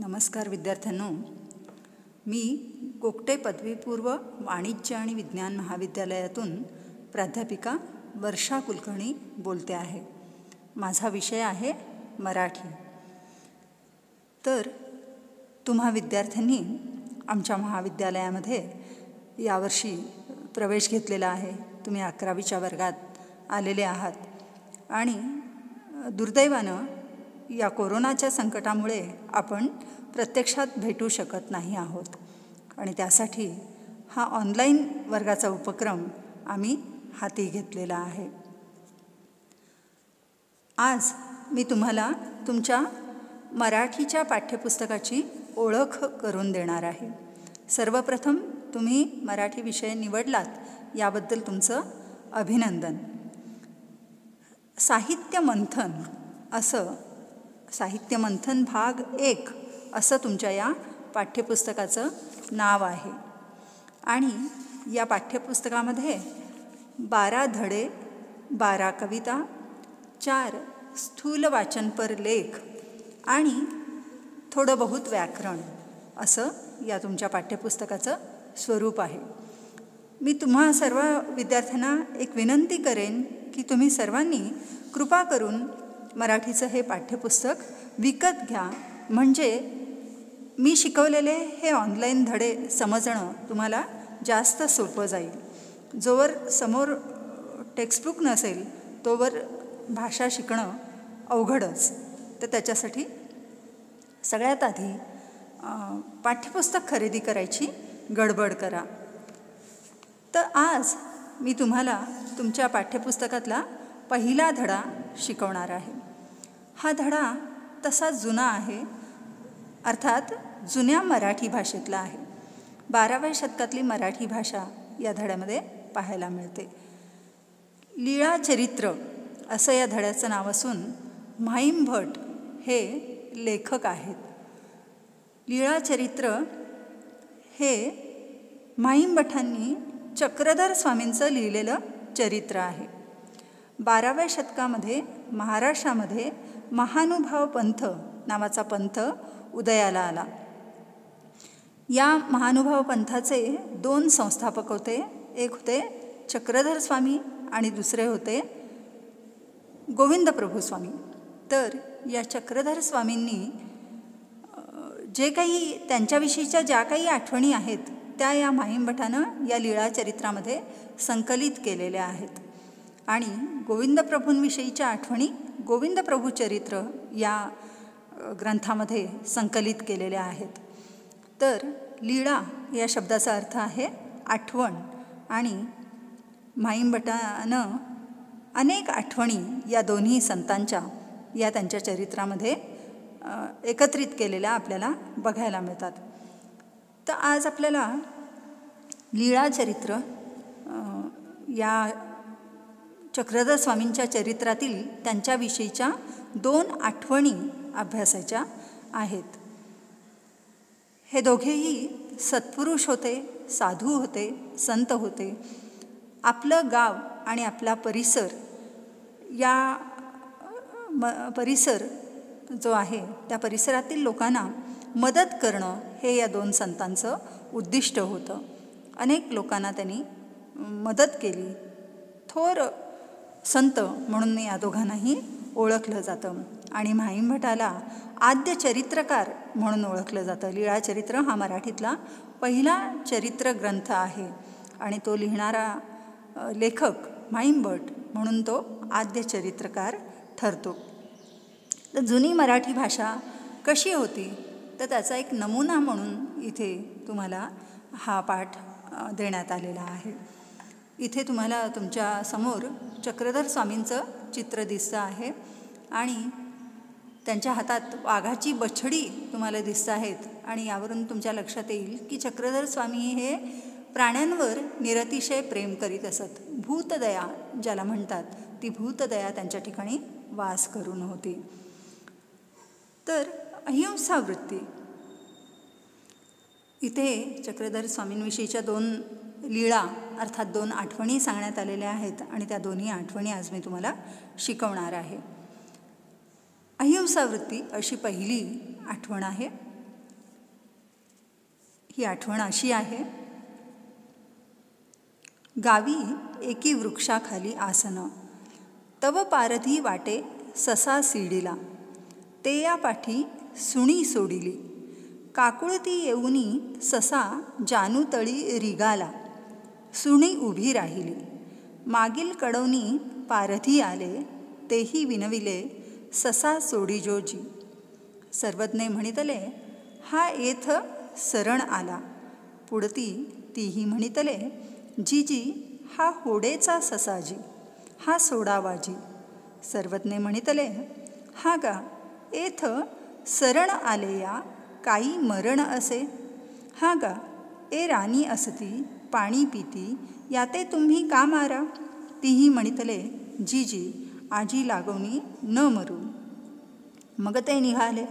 नमस्कार विद्यार्थ्यांनो, मी कोकटे पदवीपूर्व वाणिज्य आणि विज्ञान महाविद्यालयातून प्राध्यापिका वर्षा कुलकर्णी बोलते आहे. माझा विषय आहे मराठी. तर तुम्हा विद्यार्थ्यांनी आमच्या महाविद्यालयामध्ये यावर्षी प्रवेश घेतलेला आहे. तुम्ही 11वीच्या वर्गात आलेले आहात आणि दुर्दैवानं या कोरोनाच्या संकटामुळे आपण प्रत्यक्षात भेटू शकत नाही आहोत आणि त्यासाठी हा ऑनलाईन वर्गाचा उपक्रम आम्ही हाती घेतलेला आहे. आज मी तुम्हाला तुमच्या मराठीच्या पाठ्यपुस्तकाची ओळख करून देणार आहे. सर्वप्रथम तुम्ही मराठी विषय निवडलात याबद्दल तुमचं अभिनंदन. साहित्य मंथन भाग 1 असं तुमच्या या पाठ्यपुस्तकाचं नाव आहे आणि या पाठ्यपुस्तकामध्ये 12 धडे, 12 कविता, 4 स्थूल वाचनपर लेख आणि थोडं बहुत व्याकरण असं या तुमच्या पाठ्यपुस्तकाचं स्वरूप आहे. मी तुम्हा सर्व विद्यार्थ्यांना एक विनंती करेन की तुम्ही सर्वांनी कृपा करून मराठीचं हे पाठ्यपुस्तक विकत घ्या, म्हणजे मी शिकवलेले हे ऑनलाईन धडे समजणं तुम्हाला जास्त सोपं जाईल. जोवर समोर टेक्स्टबुक नसेल तोवर भाषा शिकणं अवघडच. तर त्याच्यासाठी सगळ्यात आधी पाठ्यपुस्तक खरेदी करायची गडबड करा. तर आज मी तुम्हाला तुमच्या पाठ्यपुस्तकातला पहिला धडा शिकवणार आहे. हा धडा तसा जुना आहे, अर्थात जुन्या मराठी भाषेतला आहे. 12व्या शतकातली मराठी भाषा या धड्यामध्ये पाहायला मिळते. लीळाचरित्र असं या धड्याचं नाव असून म्हाईम भट हे लेखक आहेत. लीळाचरित्र हे म्हाईम भटांनी चक्रधर स्वामींचं लिहिलेलं चरित्र आहे. 12व्या शतकामध्ये महाराष्ट्रामध्ये महानुभाव पंथ नावाचा पंथ उदयाला आला. या महानुभाव पंथाचे 2 संस्थापक होते. एक होते चक्रधर स्वामी आणि दुसरे होते गोविंद प्रभू स्वामी. तर या चक्रधर स्वामींनी जे काही त्यांच्याविषयीच्या ज्या काही आठवणी आहेत त्या या म्हाईम भटानं या लीळाचरित्रामध्ये संकलित केलेल्या आहेत आणि गोविंद प्रभूंविषयीच्या आठवणी गोविंद प्रभू चरित्र या ग्रंथामध्ये संकलित केलेल्या आहेत. तर लीळा या शब्दाचा अर्थ आहे आठवण आणि म्हाईम भटानं अनेक आठवणी या दोन्ही संतांच्या या त्यांच्या चरित्रामध्ये एकत्रित केलेल्या आपल्याला बघायला मिळतात. तर आज आपल्याला लीळाचरित्र या चक्रधर स्वामींच्या चरित्रातील त्यांच्याविषयीच्या 2 आठवणी अभ्यासायच्या आहेत. हे दोघेही सत्पुरुष होते, साधू होते, संत होते. आपलं गाव आणि आपला परिसर परिसर जो आहे त्या परिसरातील लोकांना मदत करणं हे या 2 संतांचं उद्दिष्ट होतं. अनेक लोकांना त्यांनी मदत केली. थोर संत म्हणून या दोघांनाही ओळखलं जातं आणि म्हाईम भटाला आद्य चरित्रकार म्हणून ओळखलं जातं. लीळाचरित्र हा मराठीतला पहिला चरित्र ग्रंथ आहे आणि तो लिहिणारा लेखक म्हाईम भट म्हणून तो आद्य चरित्रकार ठरतो. तर जुनी मराठी भाषा कशी होती तर त्याचा एक नमुना म्हणून इथे तुम्हाला हा पाठ देण्यात आलेला आहे. इथे तुम्हाला तुमच्या समोर चक्रधर स्वामींचं चित्र दिसतं आहे आणि त्यांच्या हातात वाघाची बछडी तुम्हाला दिसत आहेत आणि यावरून तुमच्या लक्षात येईल की चक्रधर स्वामी हे प्राण्यांवर निरतिशय प्रेम करीत असत. भूतदया ज्याला म्हणतात ती भूतदया त्यांच्या ठिकाणी वास करून होती. तर अहिंसा वृत्ती इथे चक्रधर स्वामींविषयीच्या 2 लीळा अर्थात 2 आठवणी सांगण्यात आलेल्या आहेत आणि त्या दोन्ही आठवणी आज मी तुम्हाला शिकवणार आहे. अहिंसा वृत्ती अशी पहिली आठवण आहे. ही आठवण अशी आहे. गावी एकी वृक्षाखाली आसन, तव पारधी वाटे ससा सीडिला, ते या पाठी सुणी सोडिली, काकुळती येऊनी ससा जानूतळी रिगाला, सुणी उभी राहिली, मागील कडवनी पारधी आले, तेही विनविले ससा सोडिजोजी. सर्वज्ञे म्हणितले, हा येथ सरण आला. पुढती तीही म्हणितले, जीजी हा होडेचा ससाजी, हा सोडावाजी. सर्वज्ञे म्हणितले, हा गा येथ सरण आले या, काही मरण असे. हा गा ए राणी असती पाणी पिती, याते तुम्ही का मारा. तीही म्हणितले, जीजी आजी लागवणी न मरू. मग ते निघाले.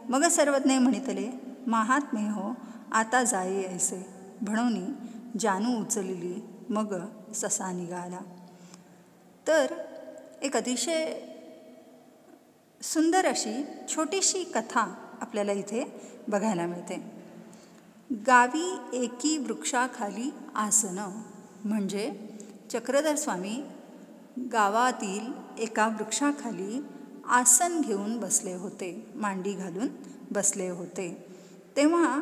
मग सर्वज्ञे म्हणितले, महात्मे हो आता जाये ऐसे. म्हणून जानू उचलली, मग ससा निघाला. तर एक अतिशय सुंदर अशी छोटीशी कथा आपल्याला इथे बघायला मिळते. गावी एकी वृक्षाखाली आसन म्हणजे चक्रधर स्वामी गावातील एका वृक्षाखाली आसन घेऊन बसले होते, मांडी घालून बसले होते. तेव्हा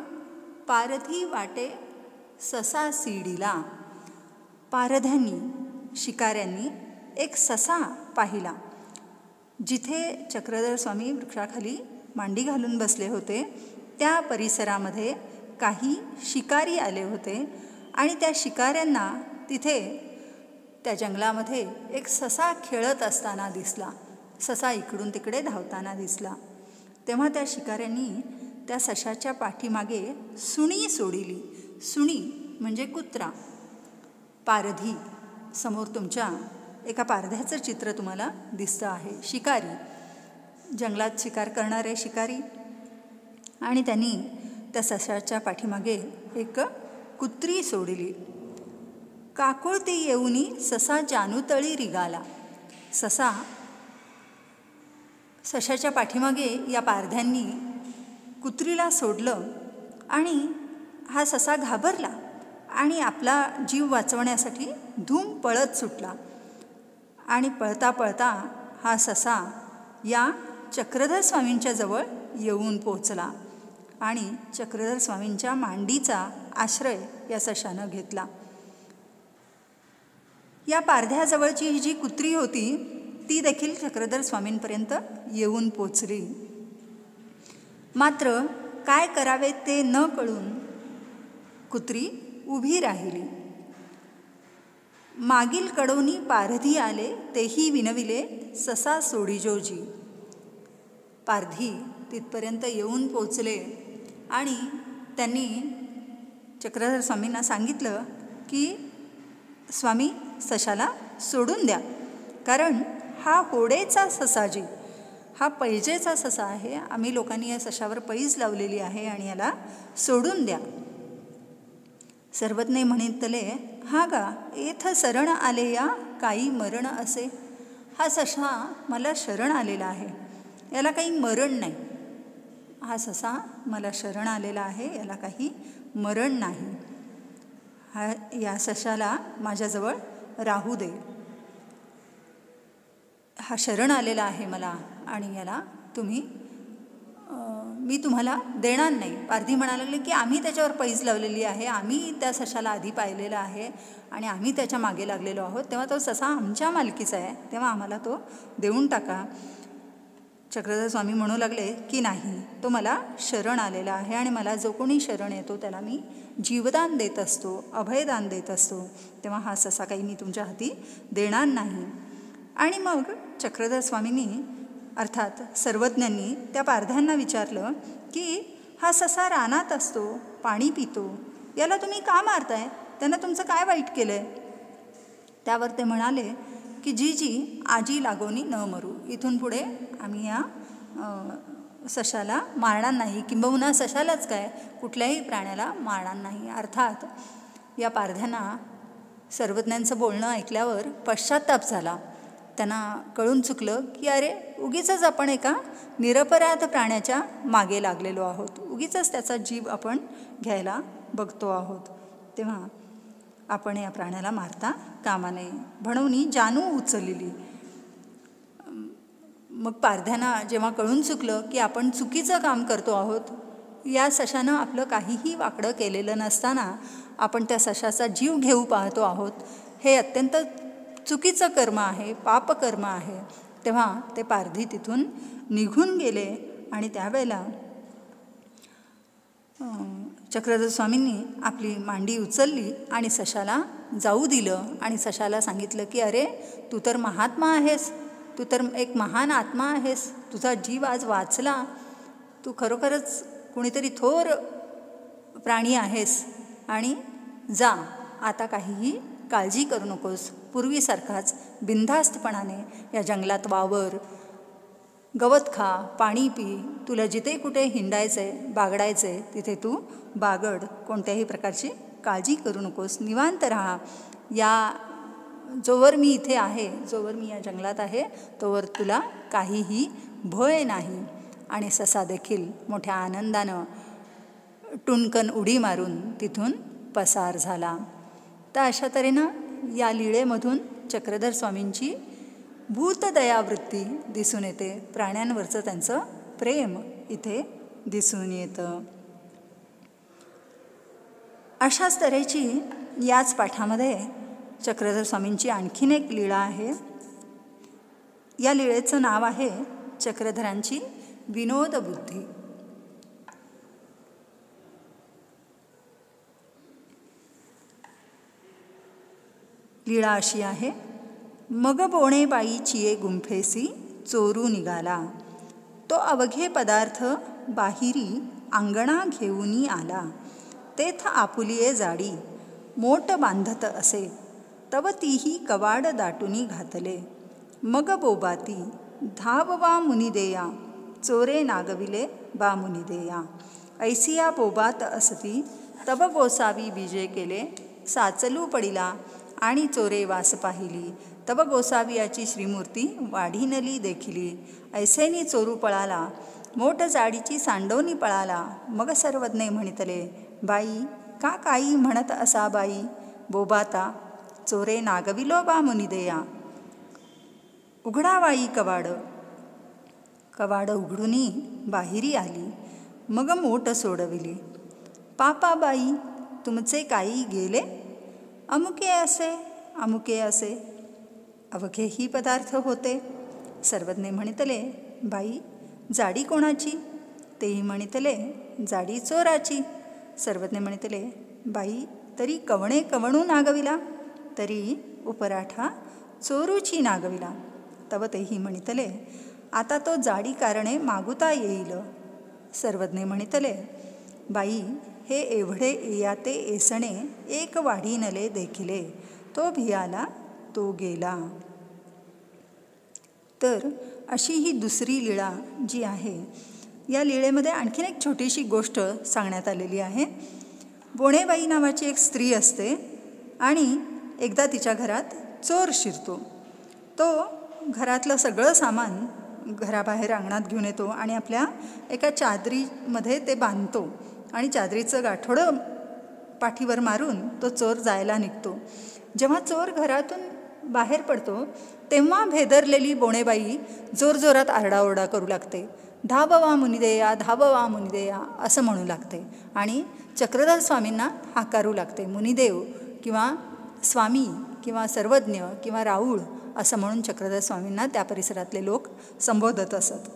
पारधी वाटे ससा सीडिला, पारध्यांनी शिकाऱ्यांनी एक ससा पाहिला. जिथे चक्रधर स्वामी वृक्षाखाली मांडी घालून बसले होते त्या परिसरामध्ये काही शिकारी आले होते आणि त्या शिकाऱ्यांना तिथे त्या जंगलामध्ये एक ससा खेळत असताना दिसला. ससा इकडून तिकडे धावताना दिसला. तेव्हा त्या शिकाऱ्यांनी त्या सशाच्या पाठीमागे सुणी सोडिली. सुणी म्हणजे कुत्रा. पारधी समोर तुमच्या एका पारध्याचं चित्र तुम्हाला दिसतं आहे. शिकारी, जंगलात शिकार करणारे शिकारी, आणि त्यांनी त्या सशाच्या पाठीमागे एक कुत्री सोडली. काकुळती येऊनी ससा जानूतळी रिगाला. सशाच्या पाठीमागे या पारध्यांनी कुत्रीला सोडलं आणि हा ससा घाबरला आणि आपला जीव वाचवण्यासाठी धूम पळत सुटला. आणि पळता पळता हा ससा या चक्रधर स्वामींच्या जवळ येऊन पोचला आणि चक्रधर स्वामींच्या मांडीचा आश्रय या सशानं घेतला. या पारध्याजवळची ही जी कुत्री होती ती देखील चक्रधर स्वामींपर्यंत येऊन पोचली. मात्र काय करावे ते न कळून कुत्री उभी राहिली. मागील कडवनी पारधी आले, तेही विनविले ससा सोडिजोजी. पारधी तिथपर्यंत येऊन पोचले आणि त्यांनी चक्रधर स्वामींना सांगितलं की स्वामी सशाला सोडून द्या, कारण हा होडेचा ससाजी, हा पैजेचा ससा आहे. आम्ही लोकांनी या सशावर पैज लावलेली आहे आणि याला सोडून द्या. सर्वज्ञे म्हणितले, हा गा येथ शरण आले या, काही मरण असे. हा ससा मला शरण आलेला आहे, याला काही मरण नाही. हा ससा मला शरण आलेला आहे, याला काही मरण नाही. या सशाला माझ्याजवळ राहू दे. हा शरण आलेला आहे मला आणि याला मी तुम्हाला देणार नाही. पारधी म्हणायला लागले की आम्ही त्याच्यावर पैज लावलेली आहे, आम्ही त्या सशाला आधी पाहिलेला आहे आणि आम्ही त्याच्या मागे लागलेलो आहोत, तेव्हा तो ससा आमच्या मालकीचा आहे, तेव्हा आम्हाला तो देऊन टाका. चक्रधर स्वामी म्हणू लागले की नाही, तो मला शरण आलेला आहे आणि मला जो कोणी शरण येतो त्याला मी जीवदान देत असतो, अभयदान देत असतो, तेव्हा हा ससा काही मी तुमच्या हाती देणार नाही. आणि मग चक्रधर स्वामींनी अर्थात सर्वज्ञांनी त्या पारध्यांना विचारलं की हा ससा रानात असतो, पाणी पितो, याला तुम्ही का मारताय, त्यानं तुमचं काय वाईट केलं आहे. त्यावर ते म्हणाले की जीजी आजी लागोनी न मरू. इथून पुढे आम्ही या सशाला मारणार नाही, किंबहुना सशालाच काय कुठल्याही प्राण्याला मारणार नाही. अर्थात या पारध्यांना सर्वज्ञांचं बोलणं ऐकल्यावर पश्चात्ताप झाला त्यांना कळून चुकलं की अरे उगीचच आपण एका निरपराध प्राण्याच्या मागे लागलेलो आहोत, उगीचच त्याचा जीव आपण घ्यायला बघतो आहोत, तेव्हा आपण या प्राण्याला मारता कामा नये म्हणून जानू उचलली. मग पारध्यांना जेव्हा कळून चुकलं की आपण चुकीचं काम करतो आहोत, या सशानं आपलं काहीही वाकडं केलेलं नसताना आपण त्या सशाचा जीव घेऊ पाहतो आहोत, हे अत्यंत चुकीचं कर्म आहे, पापकर्म आहे. तेव्हा ते पारधी तिथून निघून गेले आणि त्यावेळेला चक्रधर स्वामींनी आपली मांडी उचलली आणि सशाला जाऊ दिलं आणि सशाला सांगितलं की अरे तू तर महात्मा आहेस, तू तर एक महान आत्मा आहेस, तुझा जीव आज वाचला, तू खरोखरच कुणीतरी थोर प्राणी आहेस आणि जा, आता काहीही काळजी करू नकोस, पूर्वीसारखाच बिनधास्तपणाने या जंगलात वावर, गवत खा, पाणी पी, तुला जिथे कुठे हिंडायचं आहे, बागडायचं आहे तिथे तू बागड, कोणत्याही प्रकारची काळजी करू नकोस, निवांत राहा. या जोवर मी इथे आहे, जोवर मी या जंगलात आहे, तोवर तुला काहीही भय नाही. आणि ससा देखील मोठ्या आनंदानं टुणकन उडी मारून तिथून पसार झाला. तर अशा तऱ्हेनं या लीळेमधून चक्रधर स्वामींची भूतदयावृत्ती दिसून येते, प्राण्यांवरचं त्यांचं प्रेम इथे दिसून येतं. अशाच तऱ्हेची याच पाठामध्ये चक्रधर स्वामींची आणखीन एक लीळा आहे. या लीळेचं नाव आहे चक्रधरांची विनोदबुद्धी. लीळा अशी आहे. मग बोणेबाई चिये गुंफेसी चोरू निघाला, तो अवघे पदार्थ बाहिरी अंगणा घेऊनी आला. तेथ आपुलिये जाडी मोठ बांधत असे, तव तीही कवाड दाटुनी घातले. मग बोबाती धाववा मुनिदेया, चोरे नागविले बा मुनिदेया. ऐसिया बोबात असती, तब गोसावी बीजे केले. साचलू पडिला आणि चोरे वास पाहिली, तब गोसावियाची श्रीमूर्ती वाढीनली देखिली. ऐसेनी चोरू पळाला, मोठ जाडीची सांडोनी पळाला. मग सर्वज्ञे म्हणितले, बाई का काही म्हणत असा बाई. बोबाता चोरे नागविलो बा मुनिदेया. उघडावाई कवाड, कवाड उघडूनी बाहेरी आली. मग मोठ सोडविली. पापा बाई तुमचे काही गेले, अमुके असे अमुके असे. अवघेही पदार्थ होते. सर्वज्ञे म्हणितले, बाई जाडी कोणाची. तेही म्हणितले, जाडी चोराची. सर्वज्ञे म्हणितले, बाई तरी कवणे कवणू नागविला. तरी उपराठा चोरूची नागविला. तव तेही म्हणितले, आता तो जाडी कारणे मागुता येईल. सर्वज्ञे म्हणितले, बाई हे एवढे एयाते एसणे एक वाढीनले देखिले. तो भियाला तो गेला. तर अशी ही दुसरी लीळा जी आहे, या लीळेमध्ये आणखीन एक छोटीशी गोष्ट सांगण्यात आलेली आहे. बोणेबाई नावाची एक स्त्री असते आणि एकदा तिच्या घरात चोर शिरतो. तो घरातलं सगळं सामान घराबाहेर अंगणात घेऊन येतो आणि आपल्या एका चादरीमध्ये ते बांधतो आणि चादरीचं गाठोडं पाठीवर मारून तो चोर जायला निघतो. जेव्हा चोर घरातून बाहेर पडतो तेव्हा भेदरलेली बोणेबाई जोरजोरात आरडाओरडा करू लागते. धाववा मुनिदेया, धाववा मुनिदेया असं म्हणू लागते आणि चक्रधर स्वामींना हाकारू लागते. मुनिदेव किंवा स्वामी किंवा सर्वज्ञ किंवा राऊळ असं म्हणून चक्रधर स्वामींना त्या परिसरातले लोक संबोधत असत.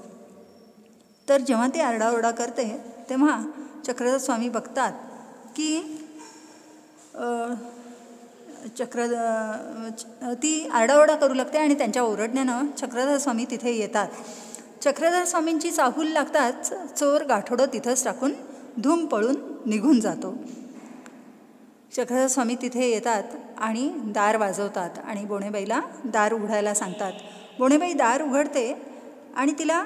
तर जेव्हा ती आरडाओरडा करते तेव्हा चक्रधर स्वामी बघतात की ती आरडाओरडा करू लागते आणि त्यांच्या ओरडण्यानं चक्रधर स्वामी तिथे येतात. चक्रधर स्वामींची चाहूल लागताच चोर गाठोडं तिथंच टाकून धूम पळून निघून जातो. चक्रधर स्वामी तिथे येतात आणि दार वाजवतात आणि बोणेबाईला दार उघडायला सांगतात. बोणेबाई दार उघडते आणि तिला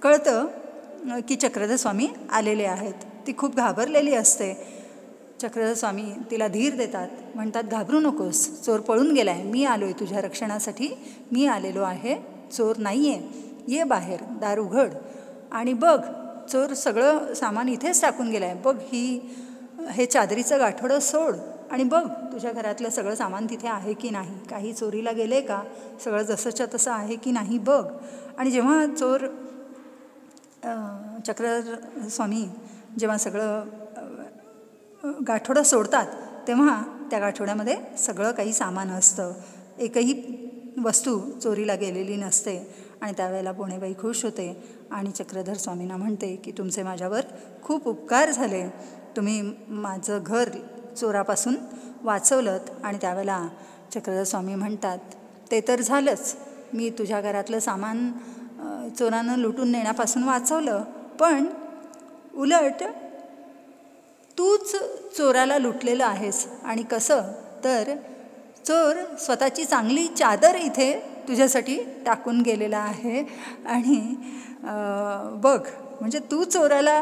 कळतं की चक्रधर स्वामी आलेले आहेत. ती खूप घाबरलेली असते. चक्रधर स्वामी तिला धीर देतात, म्हणतात घाबरू नकोस, चोर पळून गेला आहे, मी आलो आहे तुझ्या रक्षणासाठी, मी आलेलो आहे, चोर नाही आहे, ये बाहेर, दार उघड आणि बघ, चोर सगळं सामान इथेच टाकून गेलं आहे, बघ हे चादरीचं गाठोडं सोड आणि बघ तुझ्या घरातलं सगळं सामान तिथे आहे की नाही, काही चोरीला गेले का, सगळं जसंच्या तसं आहे की नाही बघ. आणि जेव्हा चोर चक्रधर स्वामी जेव्हा सगळं गाठोडं सोडतात तेव्हा त्या गाठोड्यामध्ये सगळं काही सामान असतं, एकही वस्तू चोरीला गेलेली नसते. आणि त्यावेळेला बोणेबाई खुश होते आणि चक्रधर स्वामींना म्हणते की तुमचे माझ्यावर खूप उपकार झाले, तुम्ही माझं घर चोरापासून वाचवलंत. आणि त्यावेळेला चक्रधर स्वामी म्हणतात ते तर झालंच, मी तुझ्या घरातलं सामान चोरानं लुटून नेण्यापासून वाचवलं, पण उलट तूच चोराला लुटलेलं आहेस. आणि कसं तर चोर स्वतःची चांगली चादर इथे तुझ्यासाठी टाकून गेलेला आहे आणि बघ, म्हणजे तू चोराला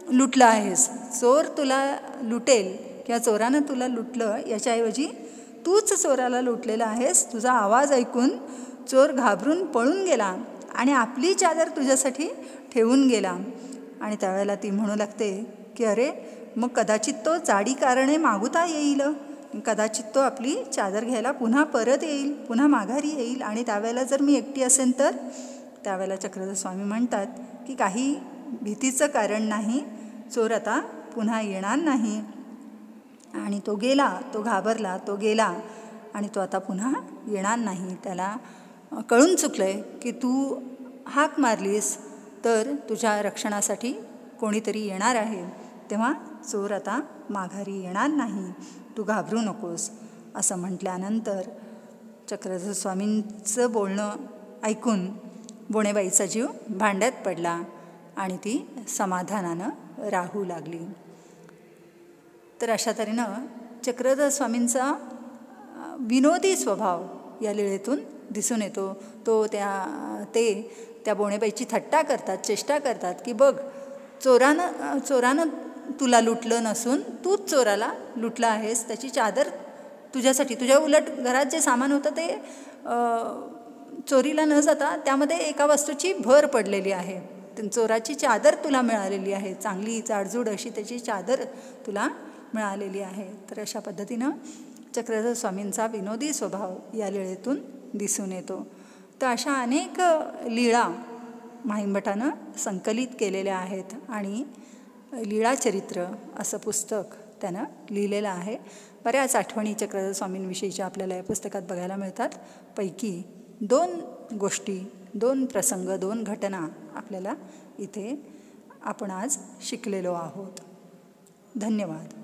लुटला आहेस, चोर तुला लुटेल किंवा चोरानं तुला लुटलं याच्याऐवजी तूच चोराला लुटलेला आहेस. तुझा आवाज ऐकून चोर घाबरून पळून गेला आणि आपली चादर तुझ्यासाठी ठेवून गेला. आणि त्यावेळेला ती म्हणू लागते की अरे मग कदाचित तो जाडी कारणे मागुता येईल, कदाचित तो आपली चादर घ्यायला पुन्हा परत येईल, पुन्हा माघारी येईल. आणि त्यावेळेला जर मी एकटी असेन तर त्यावेळेला चक्रधर स्वामी म्हणतात की काही भीतीचं कारण नाही, चोर आता पुन्हा येणार नाही. आणि तो गेला, तो घाबरला, तो गेला आणि तो आता पुन्हा येणार नाही. त्याला कळून चुकलं आहे की तू हाक मारलीस तर तुझ्या रक्षणासाठी कोणीतरी येणार आहे, तेव्हा चोर आता माघारी येणार नाही, तू घाबरू नकोस. असं म्हटल्यानंतर चक्रधर स्वामींचं बोलणं ऐकून बोणेबाईचा जीव भांड्यात पडला आणि ती समाधानानं राहू लागली. तर अशा तऱ्हेनं चक्रधर स्वामींचा विनोदी स्वभाव या लीळेतून दिसून येतो. त्या बोणेबाईची थट्टा करतात, चेष्टा करतात की बघ, चोरानं तुला लुटलं नसून तूच चोराला लुटलं आहेस, त्याची चादर तुझ्यासाठी, तुझ्या उलट घरात जे सामान होतं ते चोरीला न जाता त्यामध्ये एका वस्तूची भर पडलेली आहे, चोराची चादर तुला मिळालेली आहे, चांगली जाडजूड अशी त्याची चादर तुला मिळालेली आहे. तर अशा पद्धतीनं चक्रधर स्वामींचा विनोदी स्वभाव या लीळेतून दिसून येतो. तर अशा अनेक लीळा म्हाइंभटानं संकलित केलेल्या आहेत आणि लीळाचरित्र असं पुस्तक त्यानं लिहिलेलं आहे. बऱ्याच आठवणी चक्रधर स्वामींविषयीच्या आपल्याला या पुस्तकात बघायला मिळतात. पैकी 2 गोष्टी, 2 प्रसंग, 2 घटना आपल्याला इथे आपण आज शिकलेलो आहोत. धन्यवाद.